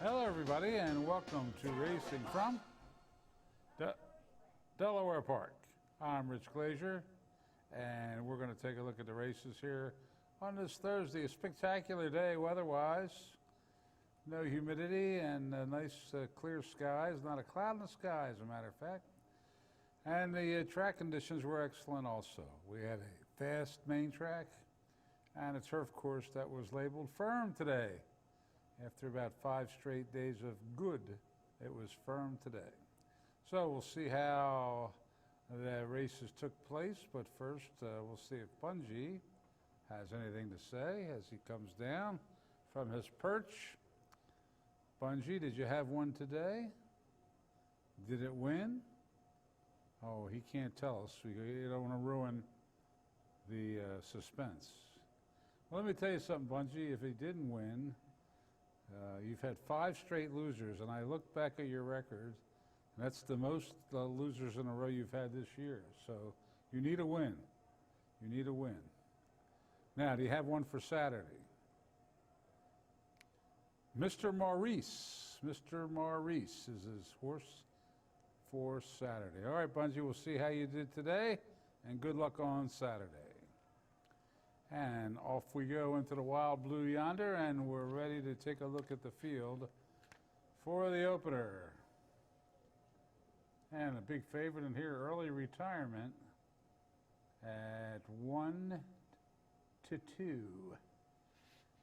Hello, everybody, and welcome to Racing from Delaware Park. I'm Rich Glazier, and we're going to take a look at the races here on this Thursday. A spectacular day weather-wise. No humidity and nice clear skies, not a cloud in the sky, as a matter of fact. And the track conditions were excellent also. We had a fast main track and a turf course that was labeled firm today. After about 5 straight days of good, it was firm today. So we'll see how the races took place, but first we'll see if Bungie has anything to say as he comes down from his perch. Bungie, did you have one today? Did it win? Oh, he can't tell us. You don't want to ruin the suspense. Well, let me tell you something, Bungie. If he didn't win, you've had 5 straight losers, and I looked back at your record, and that's the most losers in a row you've had this year. So you need a win. You need a win. Now, do you have one for Saturday? Mr. Maurice. Mr. Maurice is his horse for Saturday. All right, Bungie, we'll see how you did today, and good luck on Saturday. And off we go into the Wild Blue yonder, and we're ready to take a look at the field for the opener. And a big favorite in here, Early Retirement at 1-2.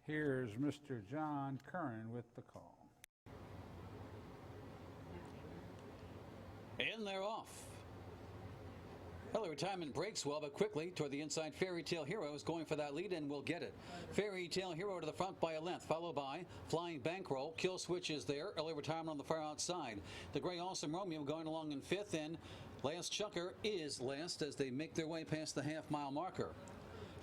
Here's Mr. John Curran with the call. And they're off. Early Retirement breaks well, but quickly toward the inside. Fairy Tale Hero is going for that lead and will get it. Fairy Tale Hero to the front by a length, followed by Flying Bankroll. Kill Switch is there. Early Retirement on the far outside. The Gray Awesome Romeo going along in 5th, and Last Chucker is last as they make their way past the half-mile marker.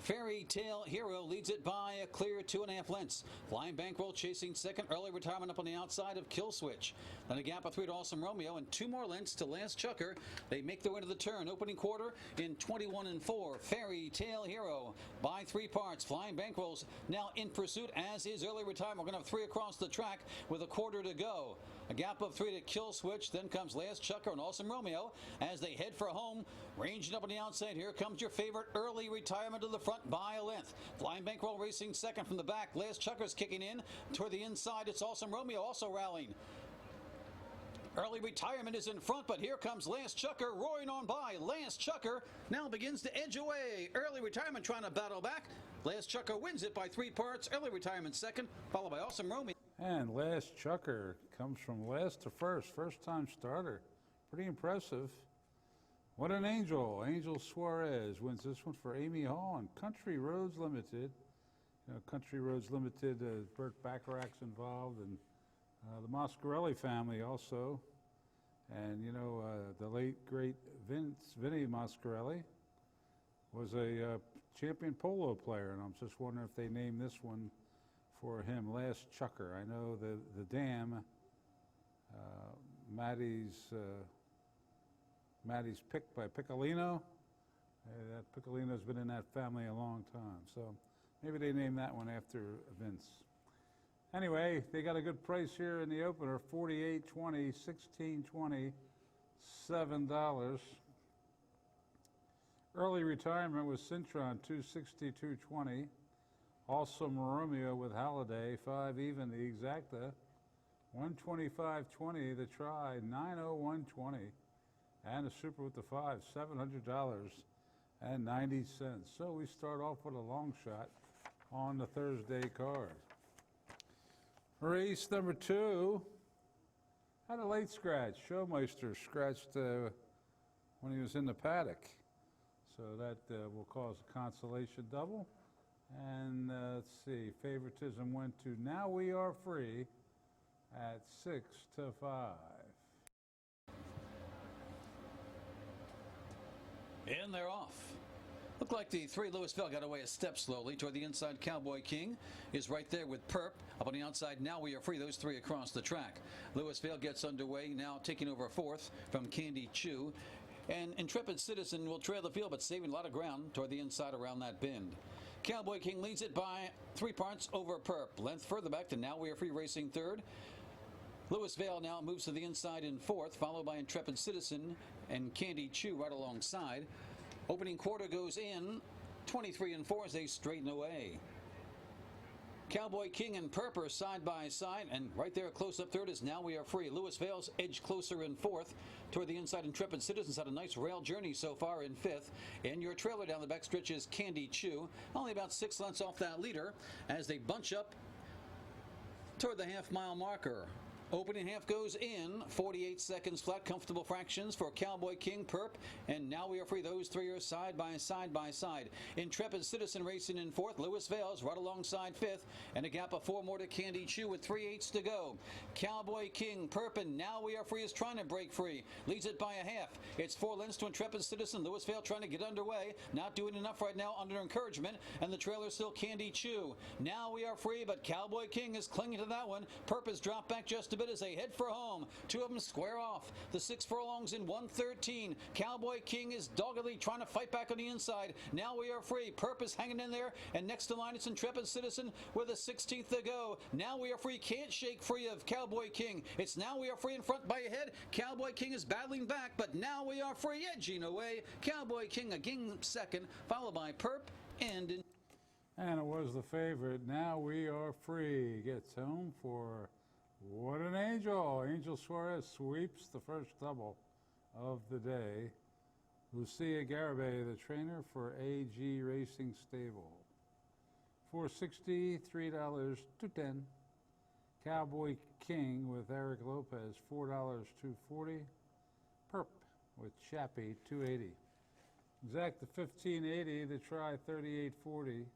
Fairy Tale Hero leads it by a clear 2.5 lengths. Flying Bankroll chasing second. Early Retirement up on the outside of Kill Switch. Then a gap of 3 to Awesome Romeo and 2 more lengths to Last Chucker. They make their way to the turn. Opening quarter in 21-4. Fairy Tale Hero by 3 parts. Flying Bankroll's now in pursuit, as is Early Retirement. We're going to have 3 across the track with a quarter to go. A gap of 3 to Kill Switch. Then comes Last Chucker and Awesome Romeo as they head for home. Ranging up on the outside. Here comes your favorite Early Retirement to the front by a length. Flying Bankroll racing second from the back. Last Chucker's kicking in toward the inside. It's Awesome Romeo also rallying. Early Retirement is in front, but here comes Last Chucker roaring on by. Last Chucker now begins to edge away. Early Retirement trying to battle back. Last Chucker wins it by 3 parts. Early Retirement second, followed by Awesome Romeo. And Last Chucker comes from last to first-time starter. Pretty impressive. What an Angel. Angel Suarez wins this one for Amy Hall and Country Roads Limited. You know, Country Roads Limited, Burt Bacharach's involved, and the Mascarelli family also. And, you know, the late, great Vinny Mascarelli was a champion polo player, and I'm just wondering if they named this one for him, Last Chucker. I know the dam, Maddie's picked by Piccolino. That Piccolino's been in that family a long time, so maybe they named that one after Vince. Anyway, they got a good price here in the opener, $48.20, $16.20, $7. Early Retirement with Cintron, $262.20. Awesome Romeo with Holiday, 5 even, the exacta, $125.20 the try, $901.20. And a super with the 5, $700.90. So we start off with a long shot on the Thursday card. Race number 2 had a late scratch. Showmeister scratched when he was in the paddock. So that will cause a consolation double. And let's see, favoritism went to Now We Are Free at 6-5. And they're off. Looked like the 3 Louisville got away a step slowly toward the inside. Cowboy King is right there with Perp up on the outside. Now We Are Free, those 3 across the track. Louisville gets underway now, taking over 4th from Candy Chew. And Intrepid Citizen will trail the field, but saving a lot of ground toward the inside around that bend. Cowboy King leads it by 3 parts over Perp. Length further back to Now We Are Free racing 3rd. Louisville now moves to the inside in 4th, followed by Intrepid Citizen and Candy Chew right alongside. Opening quarter goes in, 23 and 4 as they straighten away. Cowboy King and Perp are side by side, and right there close up 3rd is Now We Are Free. Louisville's edge closer in 4th. Toward the inside, Intrepid Citizens had a nice rail journey so far in 5th. And your trailer down the backstretch is Candy Chew, only about 6 lengths off that leader as they bunch up toward the half-mile marker. Opening half goes in, 48 seconds flat, comfortable fractions for Cowboy King, Perp, and Now We Are Free. Those 3 are side by side. Intrepid Citizen racing in 4th. Louisville's right alongside 5th, and a gap of 4 more to Candy Chew with 3/8 to go. Cowboy King, Perp, and Now We Are Free is trying to break free. Leads it by a half. It's 4 lengths to Intrepid Citizen. Louisville trying to get underway. Not doing enough right now under encouragement, and the trailer still Candy Chew. Now We Are Free, but Cowboy King is clinging to that one. Perp has dropped back just a bit as they head for home. 2 of them square off. The 6 furlongs in 1:13. Cowboy King is doggedly trying to fight back on the inside. Now We Are Free. Perp is hanging in there, and next to line it's Intrepid Citizen with a 16th to go. Now We Are Free can't shake free of Cowboy King. It's Now We Are Free in front by a head. Cowboy King is battling back, but Now We Are Free edging away. Cowboy King again second, followed by Perp and And it was the favorite, Now We Are Free, gets home for What an Angel. Angel Suarez sweeps the first double of the day. Lucia Garibay, the trainer for AG Racing Stable. $4.60, $3, $2.10. Cowboy King with Eric Lopez, $4, $2.40. Perp with Chappie, $2.80. Exacta 1580, the try 3840.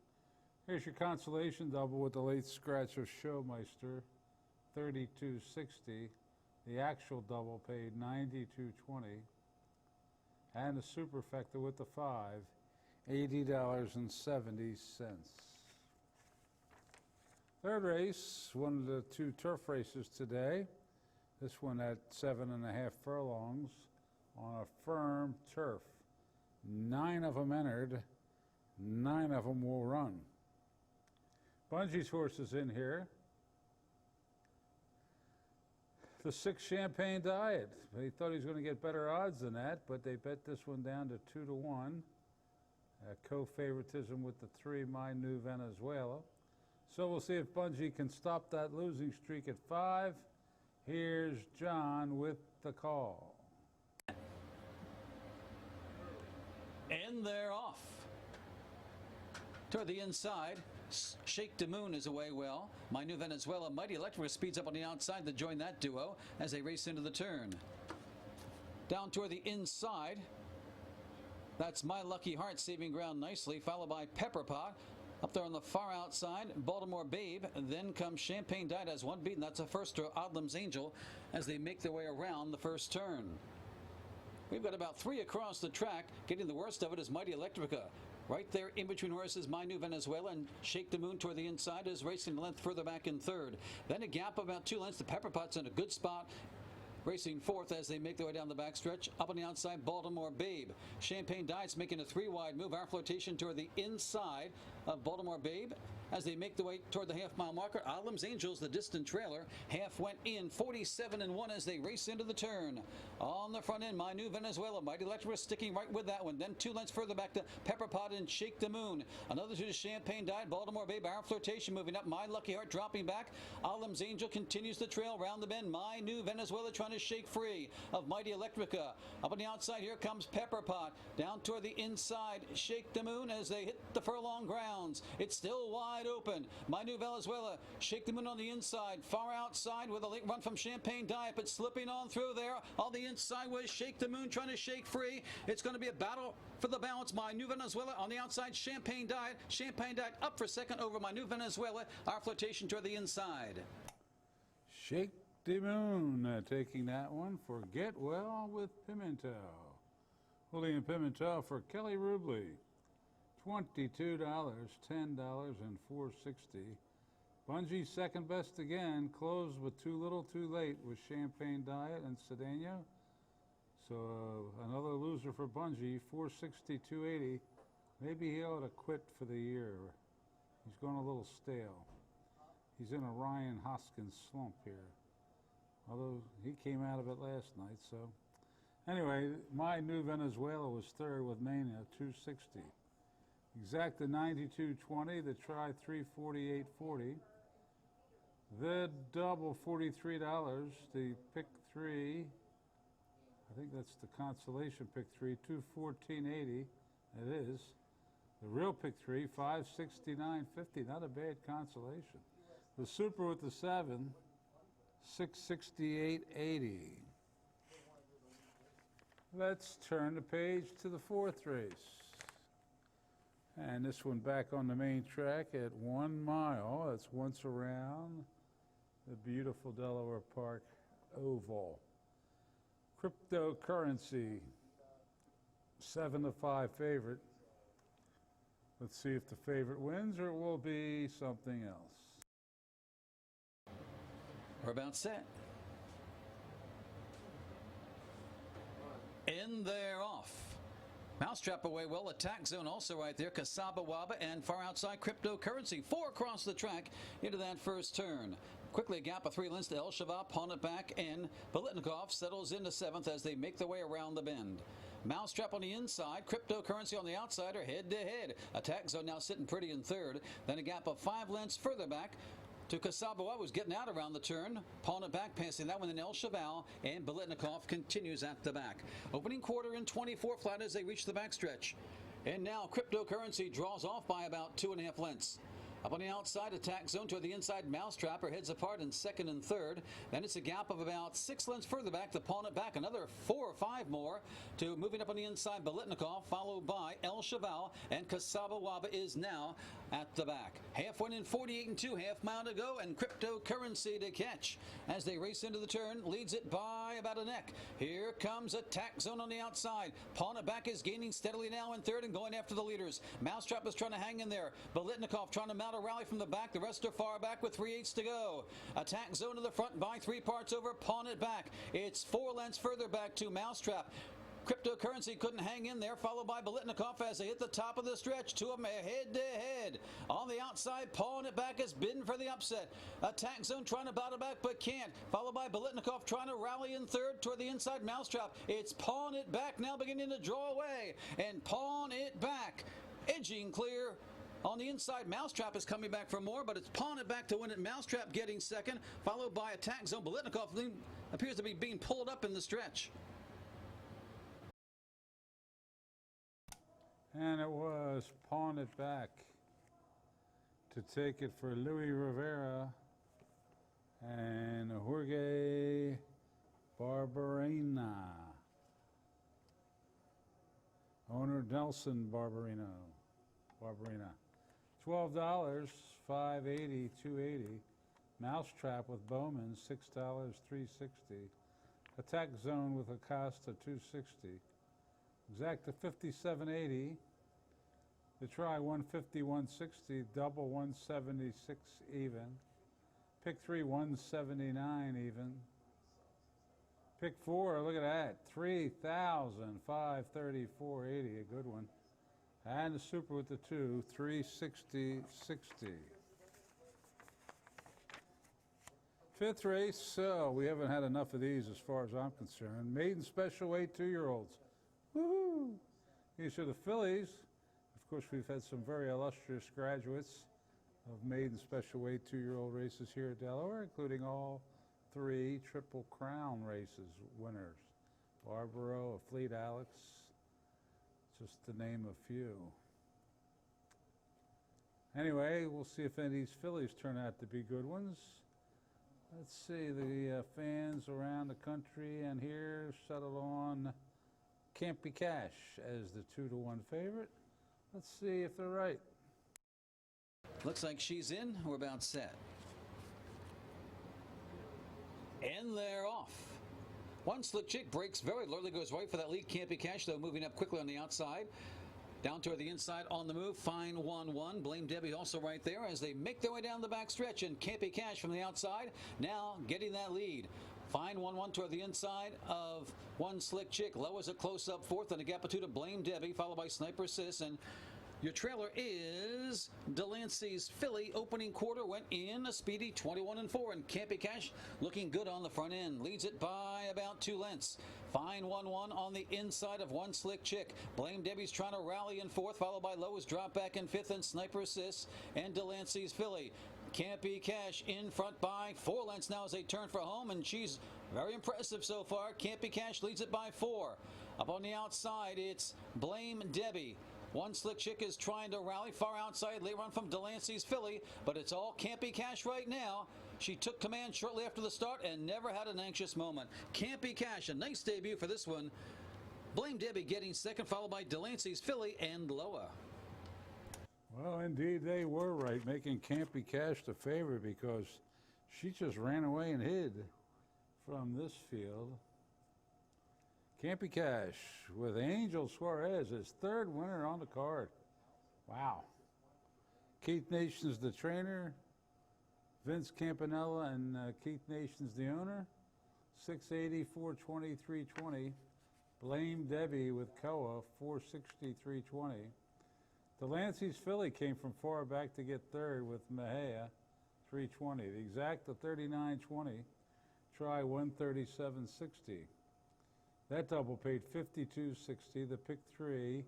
Here's your consolation double with the late scratch of Showmeister, 3260. The actual double paid 9220. And the superfecta with the 5, $80.70. Third race, one of the 2 turf races today. This one at 7.5 furlongs on a firm turf. 9 of them entered, 9 of them will run. Bungie's horse is in here. The 6 Champagne Diet. They thought he was going to get better odds than that, but they bet this one down to 2-1. Co-favoritism with the 3 My New Venezuela. So we'll see if Bungie can stop that losing streak at 5. Here's John with the call. And they're off. Toward the inside, Shake the Moon is away well. My New Venezuela, Mighty Electric speeds up on the outside to join that duo as they race into the turn. Down toward the inside, that's My Lucky Heart saving ground nicely, followed by Pepper Pot. Up there on the far outside, Baltimore Babe. Then comes Champagne Diet as one beaten. That's a first to Odlum's Angel as they make their way around the first turn. We've got about 3 across the track. Getting the worst of it is Mighty Electrica. Right there in between horses, My New Venezuela and Shake the Moon toward the inside is racing the length further back in 3rd. Then a gap of about 2 lengths. The Pepper Pot's in a good spot, racing 4th as they make their way down the backstretch. Up on the outside, Baltimore Babe. Champagne Diet's making a 3-wide move. Our flotation toward the inside of Baltimore Babe as they make their way toward the half-mile marker. Odlum's Angels, the distant trailer. Half went in, 47-1 as they race into the turn. On the front end, My New Venezuela. Mighty Electric sticking right with that one. Then 2 lengths further back to Pepper Pot and Shake the Moon. Another 2 to Champagne Diet. Baltimore Babe, Our Flirtation moving up. My Lucky Heart dropping back. Odlum's Angel continues the trail round the bend. My New Venezuela trying to shake free of Mighty Electrica. Up on the outside, here comes Pepper Pot. Down toward the inside, Shake the Moon as they hit the furlong grounds. It's still wide open. My New Venezuela, Shake the Moon on the inside. Far outside with a late run from Champagne Diet, but slipping on through there. On the inside was Shake the Moon trying to shake free. It's going to be a battle for the balance. My New Venezuela on the outside, Champagne Diet. Champagne Diet up for second over My New Venezuela. Our flotation toward the inside. Shake the Moon taking that one for Get Well with Pimentel. Julian Pimentel for Kelly Rubley. $22, $10, and $4.60. Bungee second best again, closed with Too Little Too Late with Champagne Diet and Cedeno. So another loser for Bungee, $4.60, $2.80. Maybe he ought to quit for the year. He's going a little stale. He's in a Ryan Hoskins slump here. Although he came out of it last night, so. Anyway, My New Venezuela was third with Mania, $2.60. Exacta 92.20, the Try 348.40. The Double $43, the Pick 3. I think that's the consolation Pick 3, $214.80. It is. The real Pick 3, $569.50. Not a bad consolation. The Super with the 7, $668.80. Let's turn the page to the fourth race. And this one back on the main track at 1 mile. That's once around the beautiful Delaware Park Oval. Cryptocurrency, 7-5 favorite. Let's see if the favorite wins or it will be something else. We're about set. In there, off. Mousetrap away well. Attack Zone also right there. Kasaba Waba and far outside Cryptocurrency. 4 across the track into that first turn. Quickly a gap of 3 lengths to El Shabab, pawn it back in. Bolitnikov settles into 7th as they make their way around the bend. Mousetrap on the inside, Cryptocurrency on the outside are head to head. Attack Zone now sitting pretty in 3rd. Then a gap of 5 lengths further back to Kasabawa, was getting out around the turn. Pawn it back, passing that one in El Cheval, and Bolitnikov continues at the back. Opening quarter in 24 flat as they reach the backstretch. And now Cryptocurrency draws off by about 2.5 lengths. Up on the outside, Attack Zone to the inside, Mousetrap are heads apart in 2nd and 3rd. Then it's a gap of about 6 lengths further back to Pawn it back. Another 4 or 5 more to moving up on the inside, Bolitnikov, followed by El Cheval, and Kasaba Waba is now at the back. Half went in 48 and 2, half mile to go, and Cryptocurrency to catch. As they race into the turn, leads it by about a neck. Here comes Attack Zone on the outside. Pawn it back is gaining steadily now in 3rd and going after the leaders. Mousetrap is trying to hang in there. Bolitnikov trying to mount a rally from the back. The rest are far back with 3/8 to go. Attack Zone to the front by 3 parts over. Pawn it back. It's 4 lengths further back to Mousetrap. Cryptocurrency couldn't hang in there, followed by Bolitnikov as they hit the top of the stretch. 2 of them head to head. On the outside, Pawn it back is bidding for the upset. Attack Zone trying to battle back but can't. Followed by Bolitnikov trying to rally in 3rd toward the inside Mousetrap. It's Pawn it back now beginning to draw away. And Pawn it back, edging clear. On the inside, Mousetrap is coming back for more, but it's Pawn it back to win it. Mousetrap getting 2nd, followed by Attack Zone. Bolitnikov appears to be being pulled up in the stretch. And it was Pawn it back to take it for Louis Rivera and Jorge Barberena. Owner Nelson Barberena. $12, $5.80, $2.80. Mousetrap with Bowman, $6, $3.60. Attack Zone with Acosta, $2.60. Exacta 57.80. The Try 150, 160. Double 176 even. Pick 3 179 even. Pick 4, look at that, 3,534.80, a good one. And the Super with the 2, 360.60. Fifth race, so we haven't had enough of these as far as I'm concerned. Maiden special weight 2-year-olds. Woohoo! These are the fillies. Of course, we've had some very illustrious graduates of maiden special weight 2-year-old races here at Delaware, including all 3 Triple Crown races winners. Barbaro, a Fleet Alex, just to name a few. Anyway, we'll see if any of these fillies turn out to be good ones. Let's see, the fans around the country and here settle on Can't Be Cash as the 2-to-1 favorite. Let's see if they're right. Looks like she's in. We're about set. And they're off. One Slick Chick breaks very lowly, goes right for that lead. Can't Be Cash, though, moving up quickly on the outside. Down toward the inside on the move, fine 1-1. Blame Debbie also right there as they make their way down the back stretch, and Campy Cash from the outside now getting that lead. Fine 1-1 toward the inside of One Slick Chick. Low as a close-up fourth, and a gap or two to Blame Debbie, followed by Sniper Sis. And your trailer is Delancey's Philly. Opening quarter went in a speedy 21-4, and Campy Cash looking good on the front end. Leads it by about 2 lengths. Fine 1-1 on the inside of One Slick Chick. Blame Debbie's trying to rally in fourth, followed by Lowe's drop back in fifth, and Sniper Assist and Delancey's Philly. Campy Cash in front by 4 lengths now as they turn for home, and she's very impressive so far. Campy Cash leads it by 4. Up on the outside, it's Blame Debbie. One Slick Chick is trying to rally far outside, late run from Delancey's Philly, but it's all Campy Cash right now. She took command shortly after the start and never had an anxious moment. Campy Cash, a nice debut for this one. Blame Debbie getting second, followed by Delancey's Philly and Loa. Well, indeed, they were right, making Campy Cash the favorite because she just ran away and hid from this field. Campy Cash with Angel Suarez, his third winner on the card. Wow. Keith Nations, the trainer. Vince Campanella and Keith Nations, the owner. 680, 420, 320. Blame Debbie with Koa, 460, 320. Delancey's Philly came from far back to get third with Mejia, 320. The exact, 39.20. Try 137.60. That double paid 52.60. The pick 3,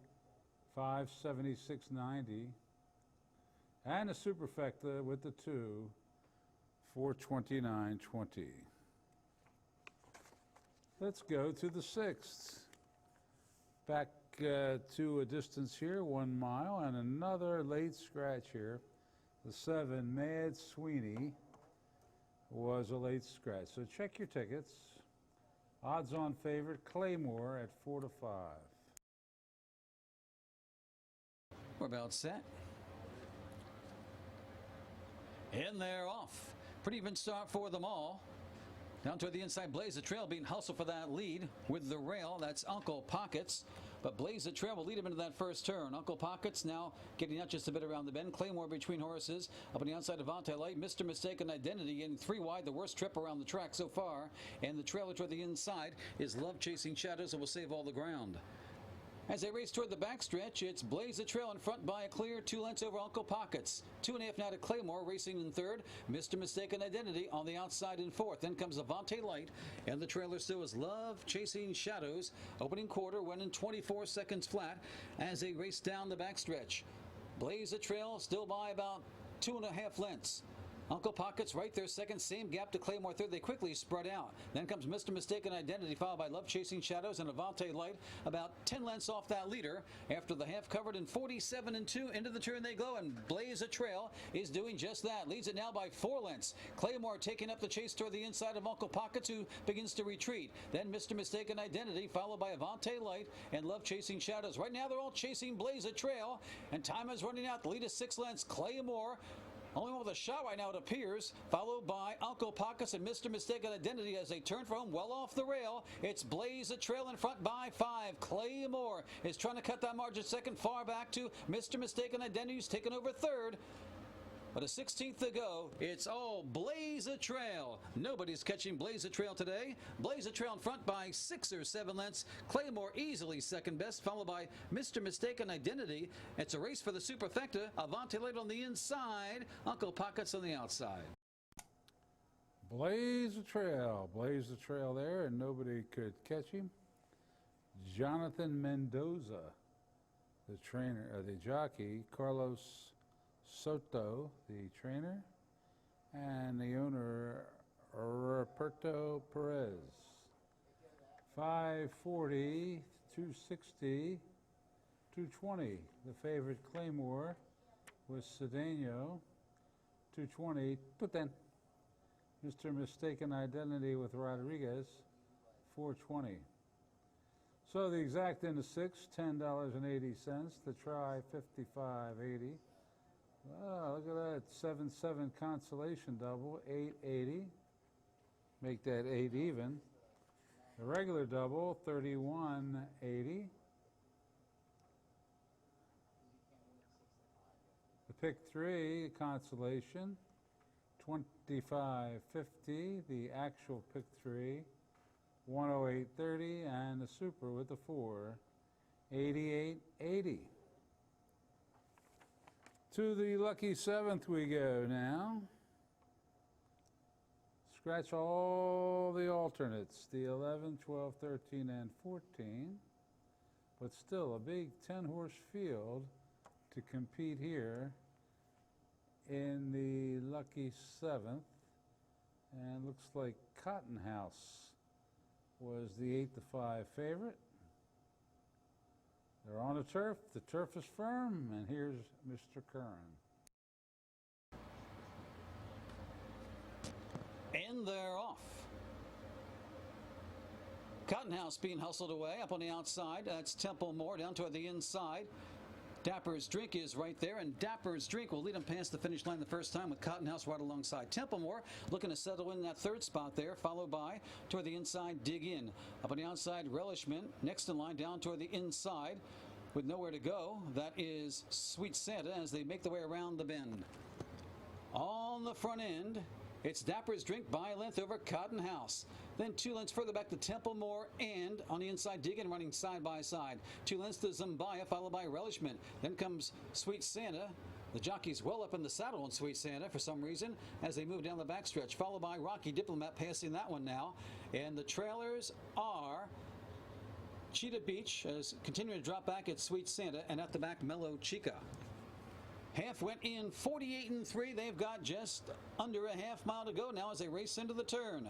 576.90. And the superfecta with the 2, 429.20. Let's go to the 6th. Back to a distance here, 1 mile, and another late scratch here. The 7, Mad Sweeney, was a late scratch. So check your tickets. Odds on favorite, Claymore at 4 to 5. We're about set. And they're off. Pretty even start for them all. Down toward the inside, Blaze the Trail being hustled for that lead with the rail. That's Uncle Pockets. But Blaze the Trail will lead him into that first turn. Uncle Pockets now getting out just a bit around the bend. Claymore between horses. Up on the outside of Avante Light. Mr. Mistaken Identity getting 3 wide. The worst trip around the track so far. And the trailer toward the inside is Love Chasing Shadows, and will save all the ground. As they race toward the backstretch, it's Blaze the Trail in front by a clear 2 lengths over Uncle Pockets. 2.5 now to Claymore, racing in third. Mr. Mistaken Identity on the outside in fourth. Then comes Avante Light, and the trailer still is Love Chasing Shadows. Opening quarter went in 24 seconds flat as they race down the backstretch. Blaze the Trail still by about 2.5 lengths. Uncle Pockets right there second, same gap to Claymore third. They quickly spread out. Then comes Mr. Mistaken Identity, followed by Love Chasing Shadows and Avante Light, about 10 lengths off that leader. After the half covered in 47-2, into the turn they go, and Blaze a Trail is doing just that. Leads it now by 4 lengths. Claymore taking up the chase toward the inside of Uncle Pockets, who begins to retreat. Then Mr. Mistaken Identity, followed by Avante Light and Love Chasing Shadows. Right now they're all chasing Blaze a Trail, and time is running out. The lead is 6 lengths. Claymore, only one with a shot right now, it appears, followed by Uncle Pockets and Mr. Mistaken Identity as they turn for home well off the rail. It's Blaze a Trail in front by 5. Claymore is trying to cut that margin second, far back to Mr. Mistaken Identity, who's taken over third. But a 16th to go. It's all Blaze a Trail. Nobody's catching Blaze a Trail today. Blaze a Trail in front by 6 or 7 lengths. Claymore easily second best, followed by Mr. Mistaken Identity. It's a race for the superfecta. Avante Light on the inside. Uncle Pockets on the outside. Blaze the trail there, and nobody could catch him. Jonathan Mendoza, the trainer, the jockey. Carlos Soto, the trainer, and the owner, Roberto Perez. 540, 260, 220. The favorite Claymore was Cedeno. 220, put then. Mr. Mistaken Identity with Rodriguez, 420. So the exact in the 6, $10.80. The try, $55.80. Oh, look at that, 7-7 consolation double, $8.80. Make that 8 even. The regular double, $31.80. Pick 3, consolation, 25.50. The actual pick 3, 108.30, and the super with the 4, 88.80. To the lucky 7th we go now. Scratch all the alternates, the 11, 12, 13, and 14. But still a big 10-horse field to compete here in the lucky 7th. And looks like Cotton House was the 8-5 favorite. They're on the turf is firm, and here's Mr. Curran. And they're off. Cotton House being hustled away up on the outside. That's Temple Moore down toward the inside. Dapper's Drink is right there, and Dapper's Drink will lead him past the finish line the first time with Cotton House right alongside. Templemore looking to settle in that third spot there, followed by toward the inside, Dig In. Up on the outside, Relishment. Next in line down toward the inside with nowhere to go. That is Sweet Santa as they make their way around the bend. On the front end, it's Dapper's Drink by a length over Cotton House. Then 2 lengths further back to Templemore, and on the inside, Dig In running side by side. 2 lengths to Zumbaya, followed by Relishment. Then comes Sweet Santa. The jockey's well up in the saddle on Sweet Santa for some reason as they move down the backstretch, followed by Rocky Diplomat passing that one now. And the trailers are Cheetah Beach as continuing to drop back at Sweet Santa, and at the back, Mellow Chica. Half went in 48-3. They've got just under a half mile to go now as they race into the turn.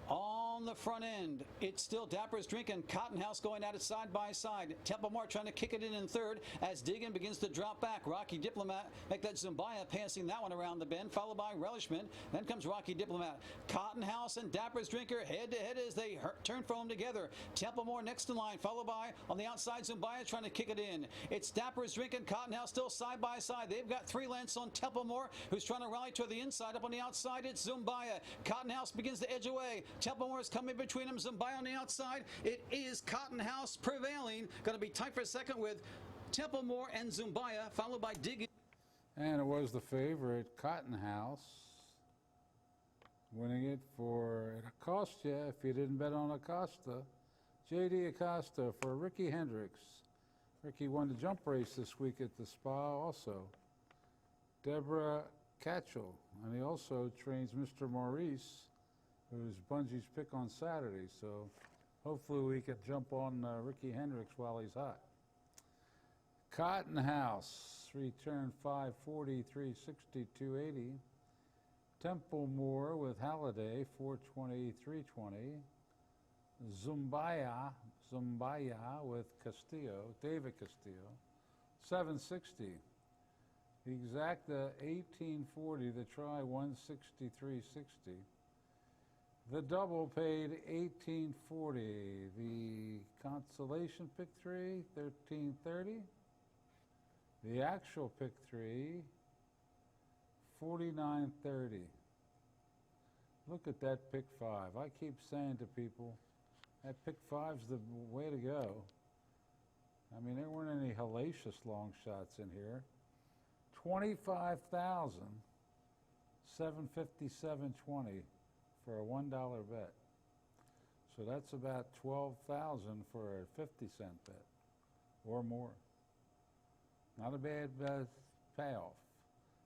On the front end, it's still Dapper's Drink and Cotton House going at it side by side. Templemore trying to kick it in third as Dig In begins to drop back. Rocky Diplomat make that Zumbaya passing that one around the bend, followed by Relishment. Then comes Rocky Diplomat. Cotton House and Dapper's Drinker head to head as they turn for home together. Templemore next in line, followed by on the outside Zumbaya trying to kick it in. It's Dapper's Drink and Cotton House still side by side. They've got 3 lengths on Templemore, who's trying to rally to the inside. Up on the outside, it's Zumbaya. Cotton House begins to edge away. Templemore is coming between them. Zumbaya on the outside. It is Cotton House prevailing. Going to be tight for a second with Templemore and Zumbaya, followed by Dig In. And it was the favorite, Cotton House, winning it for, it cost you if you didn't bet on Acosta. J.D. Acosta for Ricky Hendricks. Ricky won the jump race this week at the Spa also. Deborah Catchell, and he also trains Mr. Maurice, who's Bungie's pick on Saturday, so hopefully we can jump on Ricky Hendricks while he's hot. Cotton House, return 540, 360, 280. Templemore with Halliday, 420, 320. Zumbaya with Castillo, David Castillo, 760. The Exacta, 1840. The try, 163.60. The double paid $18.40. The consolation pick 3, $13.30. The actual pick 3, $49.30. Look at that pick 5. I keep saying to people, that pick 5's the way to go. I mean, there weren't any hellacious long shots in here. 25,000, 757.20. for a $1 bet. So that's about 12,000 for a 50-cent bet or more. Not a bad payoff.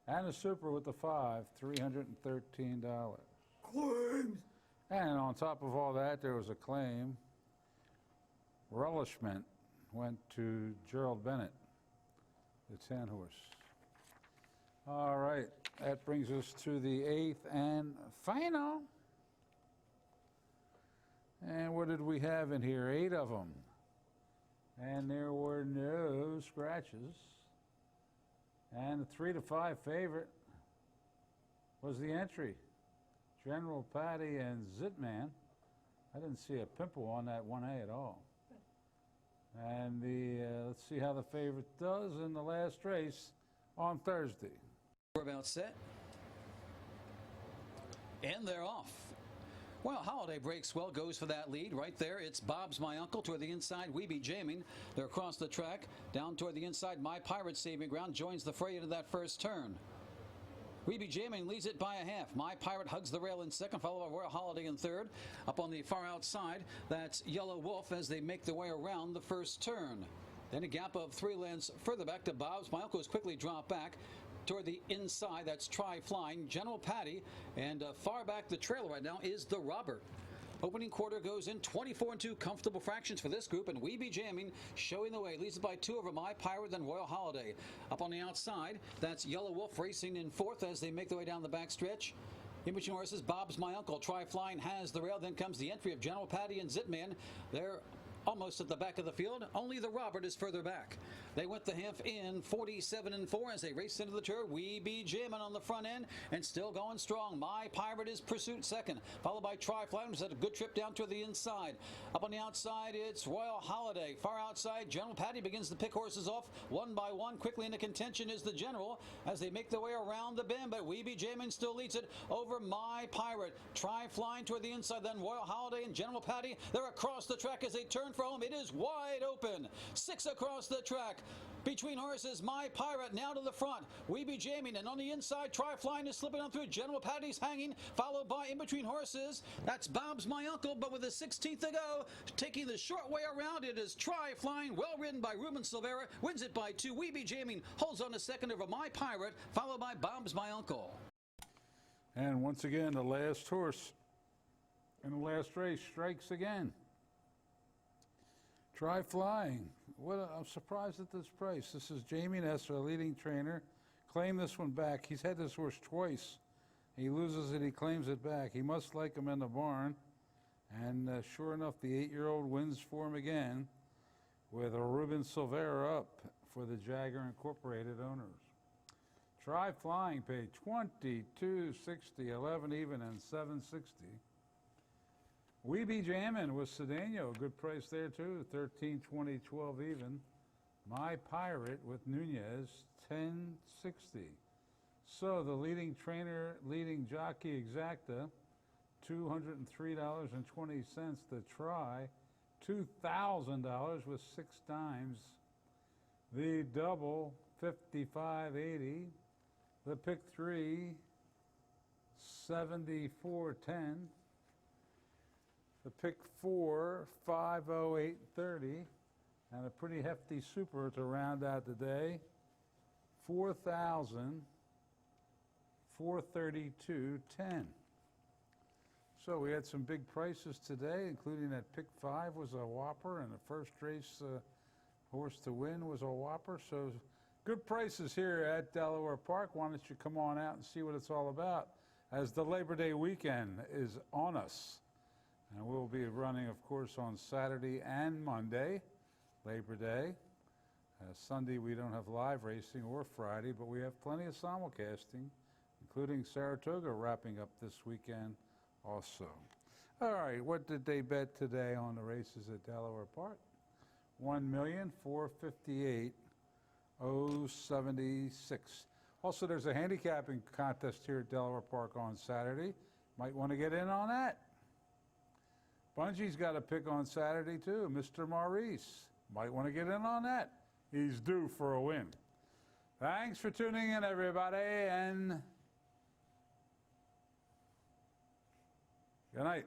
And a super with the 5, $313. Claims. And on top of all that, there was a claim. Relishment went to Gerald Bennett, the 10-horse. All right, that brings us to the 8th and final. And what did we have in here? 8 of them. And there were no scratches. And the 3-5 favorite was the entry. General Patty and Zitman. I didn't see a pimple on that 1A at all. And let's see how the favorite does in the last race on Thursday. We're about set. And they're off. Well, Holiday breaks well, goes for that lead. Right there, it's Bob's My Uncle toward the inside. We Be Jamming. They're across the track. Down toward the inside, My Pirate saving ground joins the fray into that first turn. We Be Jamming leads it by a half. My Pirate hugs the rail in second, followed by Royal Holiday in third. Up on the far outside, that's Yellow Wolf as they make their way around the first turn. Then a gap of 3 lengths further back to Bob's My Uncle has quickly dropped back. Toward the inside, that's Try Flying, General Patty, and far back the trailer right now is the Robert. Opening quarter goes in 24-2 comfortable fractions for this group, and We Be Jamming showing the way. Leads it by 2 over My Pirate, then Royal Holiday. Up on the outside, that's Yellow Wolf racing in fourth as they make their way down the backstretch. In between horses, Bob's My Uncle. Try Flying has the rail. Then comes the entry of General Patty and Zitman. They're almost at the back of the field. Only the Robert is further back. They went the half in 47-4 as they race into the turn. We Be Jamming on the front end and still going strong. My Pirate is pursuit second, followed by Try Flying, who's had a good trip down to the inside. Up on the outside, it's Royal Holiday. Far outside, General Patty begins to pick horses off one by one. Quickly into contention is the General as they make their way around the bend, but We Be Jamming still leads it over My Pirate. Try Flying toward the inside, then Royal Holiday and General Patty. They're across the track as they turn for home. It is wide open. 6 across the track. Between horses, My Pirate now to the front. We Be Jamming, and on the inside, Try Flying is slipping on through. General Patty's hanging, followed by in between horses. That's Bob's My Uncle, but with a 16th to go, taking the short way around, it is Try Flying, well ridden by Ruben Silvera, wins it by 2. We Be Jamming holds on a second over My Pirate, followed by Bob's My Uncle. And once again, the last horse in the last race strikes again. Try Flying. I'm surprised at this price. This is Jamie Nesser, a leading trainer. Claim this one back. He's had this horse twice. He loses it, he claims it back. He must like him in the barn. And sure enough, the 8-year-old wins for him again with a Ruben Silvera up for the Jagger Incorporated owners. Try Flying paid $22.60, 11 even, and $7.60. We Be Jamming with Cedeno, a good price there too, 13, 20, 12 even. My Pirate with Nunez, 10.60. So the leading trainer, leading jockey Exacta, $203.20 to try, $2,000 with 6 times. The double, $55.80. The pick 3, $74.10. The pick 4, $508.30, and a pretty hefty super to round out the day, $4,432.10. So we had some big prices today, including that pick 5 was a whopper, and the first race horse to win was a whopper. So good prices here at Delaware Park. Why don't you come on out and see what it's all about as the Labor Day weekend is on us. And we'll be running, of course, on Saturday and Monday, Labor Day. Sunday we don't have live racing, or Friday, but we have plenty of simulcasting, including Saratoga wrapping up this weekend also. All right, what did they bet today on the races at Delaware Park? $1,458,076. Also, there's a handicapping contest here at Delaware Park on Saturday. Might want to get in on that. Bungie's got a pick on Saturday, too. Mr. Maurice. Might want to get in on that. He's due for a win. Thanks for tuning in, everybody, and good night.